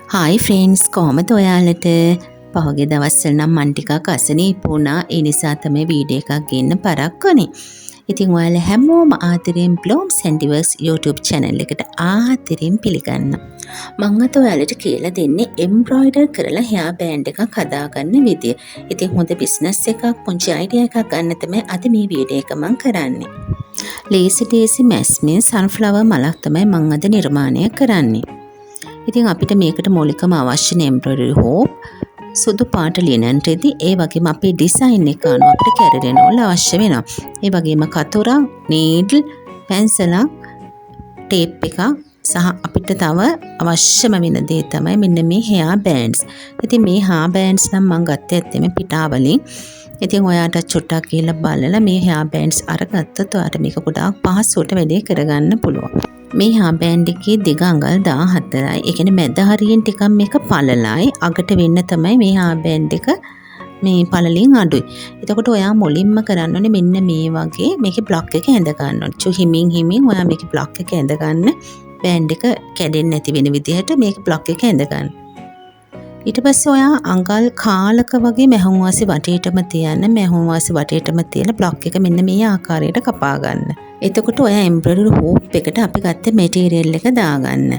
Hi friends කොහොමද ඔයාලට පහුගිය දවස්වල නම් මන් ටිකක් අසනීප වුණා. ඒ නිසා තමයි වීඩියෝ එකක් ගන්න පරක් වුණේ. ඉතින් ඔයාලා හැමෝම ආදරෙන් Blooms Handiworks YouTube channel එකට ආදරෙන් පිළිගන්නවා. මම අද ඔයාලට කියලා දෙන්නේ එම්බ්‍රොයිඩර් කරලා hair band එකක් හදාගන්න විදිය. ඉතින් හොඳ බිස්නස් එකක්, පුංචි අයිඩියා එකක් ගන්න තමයි අද මේ වීඩියෝ එක මම කරන්නේ. ලේසි මැස්මින් sunflower මලක් තමයි මම අද නිර්මාණය කරන්නේ. ඉතින් අපිට මේකට මූලිකම අවශ්‍ය එම්බ්‍රොයිඩරි හෝප්, සුදු පාට ලිනන් රෙදි, ඒ වගේම අපේ ඩිසයින් එක අනුව අපිට කැරඩෙනෝල් අවශ්‍ය වෙනවා. ඒ වගේම කතුරක්, නීඩල්, පැන්සලක්, ටේප් එකක් සහ අපිට තව අවශ්‍යම වෙන දේ තමයි මෙන්න මේ hair bands. ඉතින් මේ hair bands නම් මම ගත්තේ ඇත්තෙම පිටාවලින්. ඉතින් ඔයාට චුට්ටක් කියලා බලලා මේ hair bands අරගත්තොත් ඔයාට මේක ගොඩාක් පහසුවට වැඩේ කරගන්න පුළුවන්. මේ hair band එකේ දිග අඟල් 14යි. ඒ කියන්නේ මැද හරියෙන් ටිකක් මේක පළලයි. අගට වෙන්න තමයි මේ hair band එක මේ පළලින් අඩුයි. එතකොට ඔයා මුලින්ම කරන්න ඕනේ මෙන්න මේ වගේ මේකේ බ්ලොක් එක ඇඳ ගන්න ඕනේ. හිමින් ඔයා මේකේ බ්ලොක් එක ඇඳ ගන්න. බෑන්ඩ් එක කැඩෙන්නේ නැති වෙන විදිහට මේක බ්ලොක් එක ඇඳ ගන්න. ඊට පස්සේ ඔයා අඟල් කාලක වගේ මැහුම් වාසි වටේටම තියන්න. මැහුම් වාසි වටේටම තියලා බ්ලොක් එක මෙන්න මේ ආකාරයට කපා ගන්න. එතකොට ඔයා එම්බ්‍රොයිඩරි හූප් එකට අපි ගත්ත මැටීරියල් එක දාගන්න.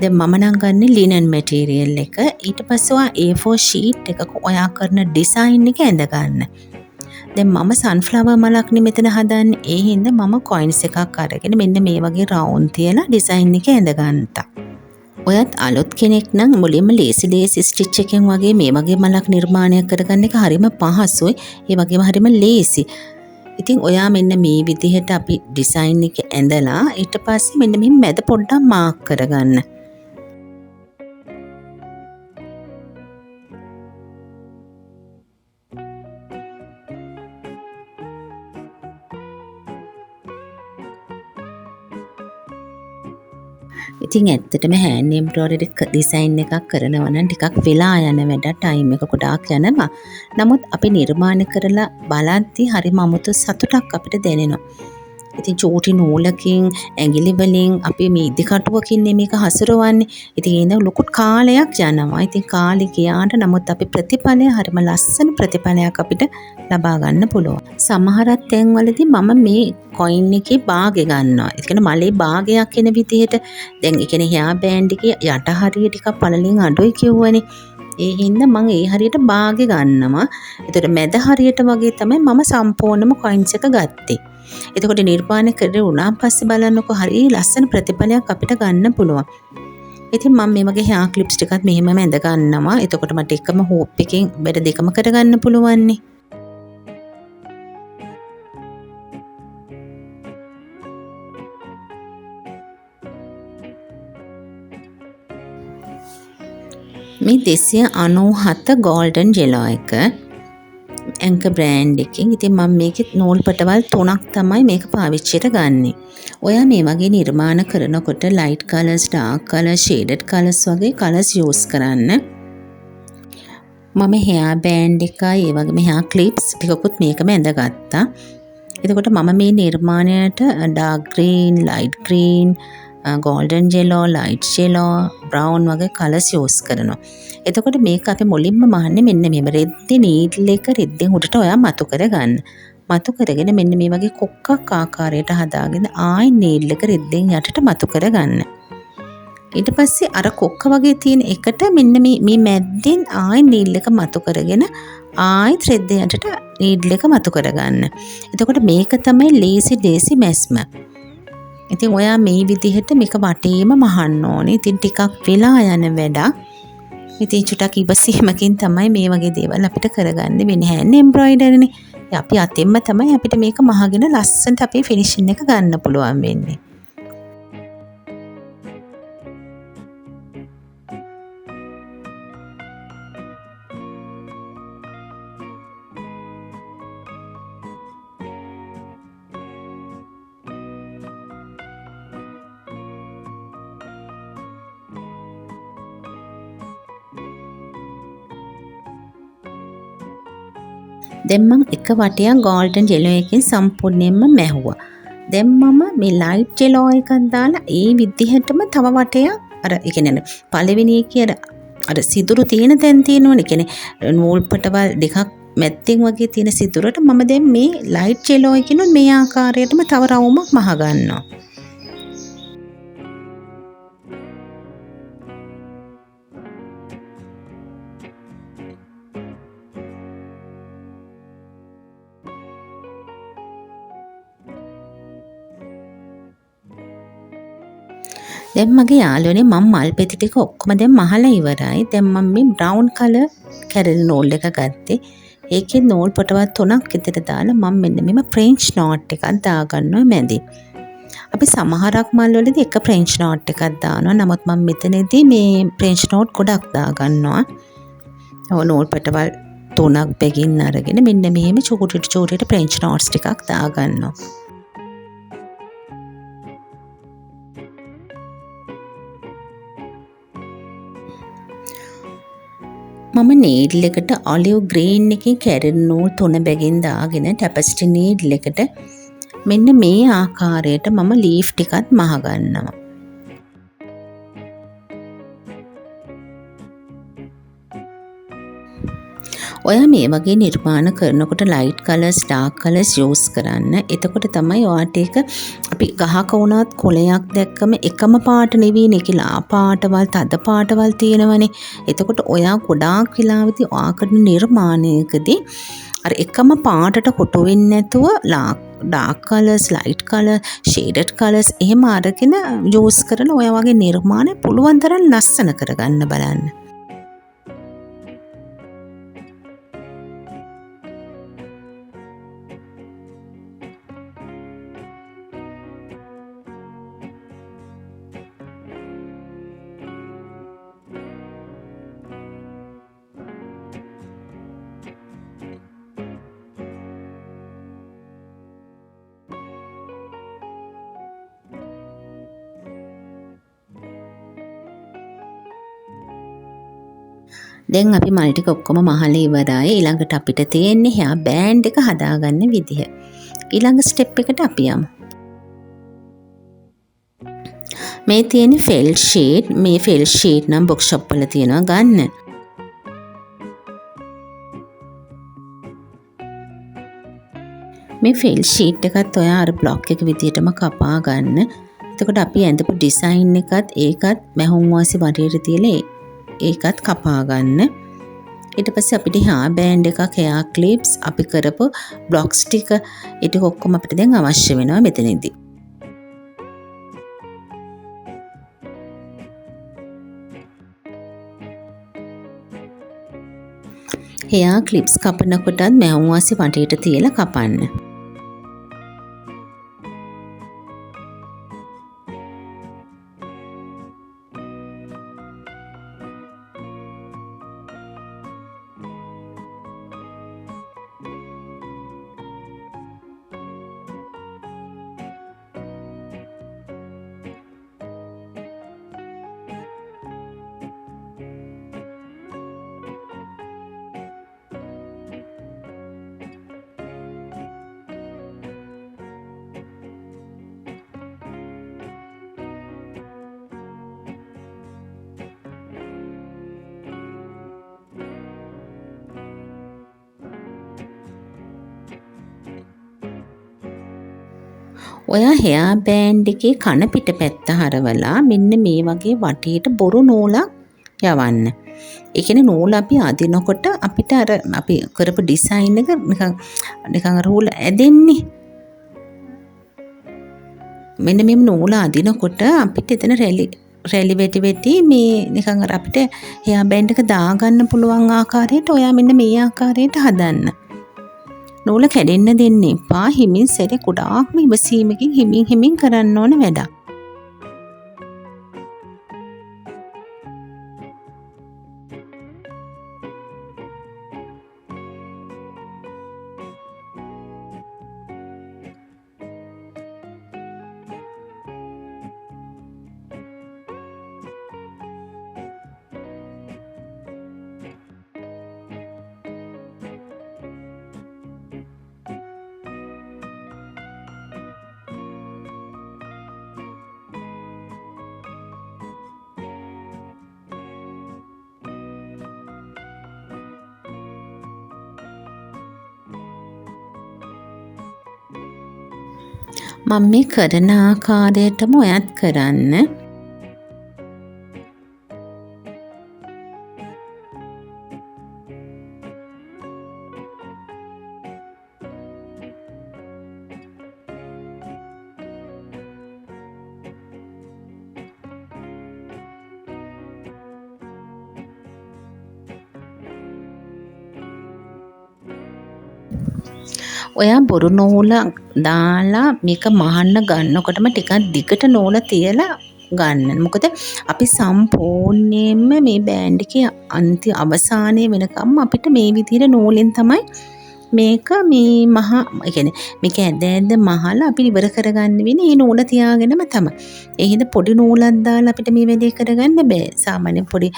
දැන් මම නම් ගන්නේ ලිනන් මැටීරියල් එක. ඊට පස්සේ ඔයා A4 sheet එකක ඔයා කරන ඩිසයින් එක ඇඳ ගන්න. දැන් මම sunflower මලක්නේ මෙතන හදන්නේ. ඒ හින්දා මම coins එකක් අරගෙන මෙන්න මේ වගේ round තියලා ඩිසයින් එක ඇඳ ගන්නවා. ඔයත් අලුත් කෙනෙක් නම් මුලින්ම ලේසි ස්ටිච් එකෙන් වගේ මේ වගේ මලක් නිර්මාණය කරගන්න එක හරිම පහසුයි. ඒ වගේම හරිම ලේසි. ඉතින් ඔයා මෙන්න මේ විදිහට අපි ඩිසයින් එක ඇඳලා ඊට පස්සේ මෙන්න මේ මැද පොඩ්ඩක් මාක් කරගන්න. ඉතින් ඇත්තටම hand embroidery ඩිසයින් එකක් කරනවා නම් ටිකක් වෙලා යන වැඩ, ටයිම් එක ගොඩාක් යනවා. නමුත් අපි නිර්මාණය කරලා බලද්දී හරිම අමුතු සතුටක් අපිට දැනෙනවා. ඉතින් චූටි නූලකින්, ඇඟිලි වලින් අපි මේ ඉදිකටුවකින් මේක හසුරවන්නේ. ඉතින් ඒක ලොකු කාලයක් යනවා. ඉතින් කාලේ ගියාට නමුත් අපි ප්‍රතිඵලය හරිම ලස්සන ප්‍රතිඵලයක් අපිට ලබා ගන්න පුළුවන්. සමහරක් තැන්වලදී මම මේ කොයින් එකේ භාගය ගන්නවා. ඒ කියන්නේ මලේ භාගයක් එන විදිහට දැන් ඒ කියන්නේ hair band එකේ යට හරිය ටිකක් පළලින් අඩුයි කියවනේ. ඒ හින්දා මම ඒ හරියට භාගය ගන්නවා. ඒතර මැද හරියට වගේ තමයි මම සම්පූර්ණම කොයින්ස් එක ගත්තේ. එතකොට නිර්මාණය කරේ උනාන් පස්සේ බලන්නකො හරිය ලස්සන ප්‍රතිඵලයක් අපිට ගන්න පුළුවන්. ඉතින් මම මේ වගේ hair clips ටිකත් මෙහෙමම ඇඳ ගන්නවා. එතකොට මට එකම හෝප් එකෙන් බෙද දෙකම කරගන්න පුළුවන් නේ. මේ 297 golden yellow එක ඇන්කර් බ්‍රෑන්ඩ් එකකින්. ඉතින් මම මේකේ නූල් පටවල් 3ක් තමයි මේක පාවිච්චියට ගන්නෙ. ඔයා මේ වගේ නිර්මාණ කරනකොට light colors, dark colors, shaded colors වගේ colors use කරන්න. මම hair band එකයි ඒ වගේම hair clips ටිකකුත් මේකම ඇඳගත්තා. එතකොට මම මේ නිර්මාණයට dark green, light green, golden yellow, light yellow, brown වගේ colors use කරනවා. එතකොට මේක අපි මුලින්ම මහන්නේ මෙන්න මෙහෙම රෙද්දේ නීඩල් එක රෙද්දෙන් උඩට ඔයා මතු කරගන්න. මතු කරගෙන මෙන්න මේ වගේ කොක්කක් ආකාරයට හදාගෙන ආයි නීඩල් එක රෙද්දෙන් යටට මතු කරගන්න. ඊට පස්සේ අර කොක්ක වගේ තියෙන එකට මෙන්න මේ මැද්දෙන් ආයි නීඩල් එක මතු කරගෙන ආයි රෙද්ද යටට නීඩල් එක මතු කරගන්න. එතකොට මේක තමයි ලේසි මැස්ම. ඉතින් ඔයා මේ විදිහට මේක වටේම මහන්න ඕනේ. ඉතින් ටිකක් වෙලා යන වැඩක්. ඉතින් චුට්ටක් ඉවසීමකින් තමයි මේ වගේ දේවල් අපිට කරගන්න වෙන්නේ. hand embroidery නේ. අපි අතින්ම තමයි අපිට මේක මහගෙන ලස්සනට අපේ ෆිනිෂින් එක ගන්න පුළුවන් වෙන්නේ. දැන් මම එක වටයක් golden yellow එකකින් සම්පූර්ණයෙන්ම මැහුවා. දැන් මම මේ light yellow එකක් දාලා ඒ විදිහටම තව වටයක් අර ඒ කියන්නේ පළවෙනි එකේ අර සිදුරු තියෙන තැන් තියෙනවනේ. ඒ කියන්නේ නූල් පටවල් දෙකක් මැත්තෙන් වගේ තියෙන සිදුරට මම දැන් මේ ලයිට් ජෙලෝ එකකින් මේ ආකාරයටම තව රවුමක් මහ ගන්නවා. දැන් මගේ යාළුවනේ මම මල් පෙති ටික ඔක්කොම දැන් මහලා ඉවරයි. දැන් මම මේ බ්‍රවුන් කලර් කැරල් නූල් එක ගත්තේ. ඒකේ නූල් පොටවත් 3ක් විතර දාලා මම මෙන්න මෙම ෆ්‍රෙන්ච් නෝට් එකක් දාගන්නවා මැදින්. අපි සමහරක් මල් වලදී එක ෆ්‍රෙන්ච් නෝට් එකක් දානවා. නමුත් මම මෙතනදී මේ ෆ්‍රෙන්ච් නෝට් ගොඩක් දාගන්නවා. නූල් පොටවල් 3ක් බැගින් අරගෙන මෙන්න මෙහෙම චූටියට ෆ්‍රෙන්ච් නෝට්ස් ටිකක් දාගන්නවා. මම නීඩල් එකට ඔලිව් ග්‍රීන් එකේ කැරල් නූල් 3 බැගින් දාගෙන ටැපස්ටි නීඩල් එකට මෙන්න මේ ආකාරයට මම ලීෆ් ටිකක් මහ ගන්නවා. ඔයා මේ වගේ නිර්මාණ කරනකොට light colours dark colours use කරන්න. එතකොට තමයි ඔයාට ඒක අපි ගහක වුණත් කොළයක් දැක්කම එකම පාට නෙවෙයි නෙකිලා පාටවල් තද පාටවල් තියෙනවනේ. එතකොට ඔයා ගොඩාක් වෙලාවෙදී ඔයා කරන නිර්මාණයකදී අර එකම පාටට කොටු වෙන්නේ නැතුව dark colours light colour shaded colours එහෙම අරගෙන යූස් කරන ඔය වගේ නිර්මාණ පුළුවන් තරම් ලස්සන කරගන්න බලන්න. දැන් අපි මල් ටික ඔක්කොම මහලා ඉවරයි. ඊළඟට අපිට තියෙන්නේ හෙයා බෑන්ඩ් එක හදාගන්න විදිහ. ඊළඟ ස්ටෙප් එකට අපි යමු. මේ තියෙන්නේ ෆෙල් ෂීට්. මේ ෆෙල් ෂීට් නම් බුක් ෂොප් වල තියෙනවා ගන්න. මේ ෆෙල් ෂීට් එකත් ඔයා අර බ්ලොක් එක විදිහටම කපා ගන්න. එතකොට අපි ඇඳපු ඩිසයින් එකත් ඒකත් මැහුම් වාසි වටේට තියලා ඒකත් කපා ගන්න. ඊට පස්සේ අපිට හෙයා බෑන්ඩ් එකක් හෙයා ක්ලිප්ස් අපි කරපු බ්ලොක්ස් ටික ඊට ඔක්කොම අපිට දැන් අවශ්‍ය වෙනවා මෙතනදී. හෙයා ක්ලිප්ස් කපනකොටත් මැහුම් වාසි වටේට තියලා කපන්න. ඔයා හෙයා බෑන්ඩ් එකේ කන පිට පැත්ත හරවලා මෙන්න මේ වගේ වටේට බොරු නූලක් යවන්න. ඒ කියන්නේ නූල අපි අදිනකොට අපිට අර අපි කරපු ඩිසයින් එක නිකන් රූල ඇදෙන්නේ. මෙන්න මේ නූල අදිනකොට අපිට එතන රැලි වෙටි මේ නිකන් අර අපිට හෙයා බෑන්ඩ් එක දාගන්න පුළුවන් ආකාරයට ඔයා මෙන්න මේ ආකාරයට හදන්න. නූල කැඩෙන්න දෙන්න එපා. හිමින් සැරේ ගොඩාක්ම ඉවසීමකින් හිමින් කරන්න ඕන වැඩක්. මම මේ කරන ආකාරයටම ඔයත් කරන්න. ඔයා බොරු නූල දාලා මේක මහන්න ගන්නකොටම ටිකක් දිගට නූල තියලා ගන්න. මොකද අපි සම්පූර්ණයෙන්ම මේ බෑන්ඩ් එකේ අන්තිම අවසානයේ වෙනකම් අපිට මේ විදිහට නූලෙන් තමයි මේක මේ ඒ කියන්නේ මේක ඇද මහලා අපි ඉවර කරගන්න වෙන්නේ මේ නූල තියාගෙනම තමයි. ඒ හින්දා පොඩි නූලක් දාලා අපිට මේ වැඩේ කරගන්න බෑ. සාමාන්‍ය පොඩි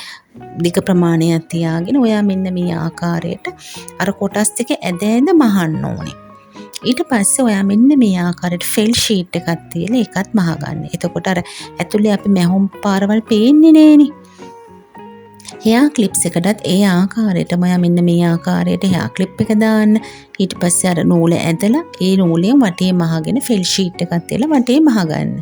දිග ප්‍රමාණයක් තියාගෙන ඔයා මෙන්න මේ ආකාරයට අර කොටස් ටික ඇද මහන්න ඕනේ. ඊට පස්සේ ඔයා මෙන්න මේ ආකාරයට ෆෙල් ෂීට් එකක් තියලා ඒකත් මහගන්න. එතකොට අර ඇතුලේ අපි මැහුම් පාරවල් පේන්නේ නෑනේ. හෙයා ක්ලිප්ස් එකටත් ඒ ආකාරයටම ඔයා මෙන්න මේ ආකාරයට හෙයා ක්ලිප් එක දාන්න. ඊට පස්සේ අර නූල ඇදලා ඒ නූලෙන් වටේ මහගෙන ෆෙල් ෂීට් එකක් තියලා වටේ මහගන්න.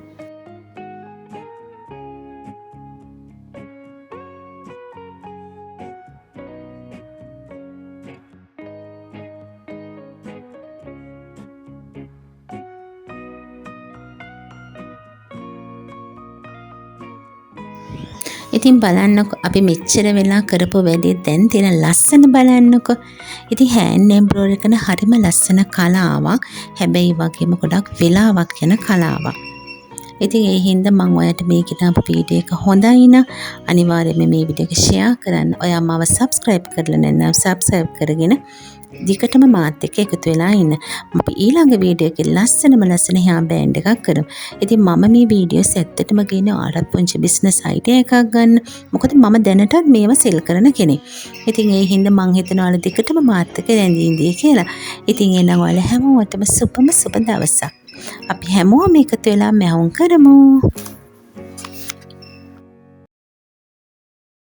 ඉතින් බලන්නකො අපි මෙච්චර වෙලා කරපු වැඩේ දැන් තියෙන ලස්සන බලන්නකො. ඉතින් හෑන්ඩ් එම්බ්‍රොයිඩරි කරන හරිම ලස්සන කලාවක්. හැබැයි වගේම ගොඩක් වෙලාවක් යන කලාවක්. ඉතින් ඒ හින්දා මම ඔයාලට මේ කිතාපු වීඩියෝ එක හොඳයි නම් අනිවාර්යයෙන්ම මේ වීඩියෝ එක ෂෙයා කරන්න. ඔයා මාව subscribe කරලා නැත්නම් subscribe කරගෙන දිගටම මාත් එක්ක එකතු වෙලා ඉන්න. අපි ඊළඟ වීඩියෝ එකේ ලස්සන හා බෑන්ඩ් එකක් කරමු. ඉතින් මම මේ වීඩියෝස් ඇත්තටම ගේන ආරත් පුංචි බිස්නස් අයිඩියා එකක් ගන්න. මොකද මම දැනටත් මේවා සෙල් කරන කෙනෙක්. ඉතින් ඒ හින්දා මං හිතනවා ඔයාලා දිගටම මාත් එක්ක රැඳී ඉඳී කියලා. ඉතින් එනවා ඔයාලා හැමෝටම සුබ දවසක්. අපි හැමෝම එකතු වෙලා මැවුම් කරමු.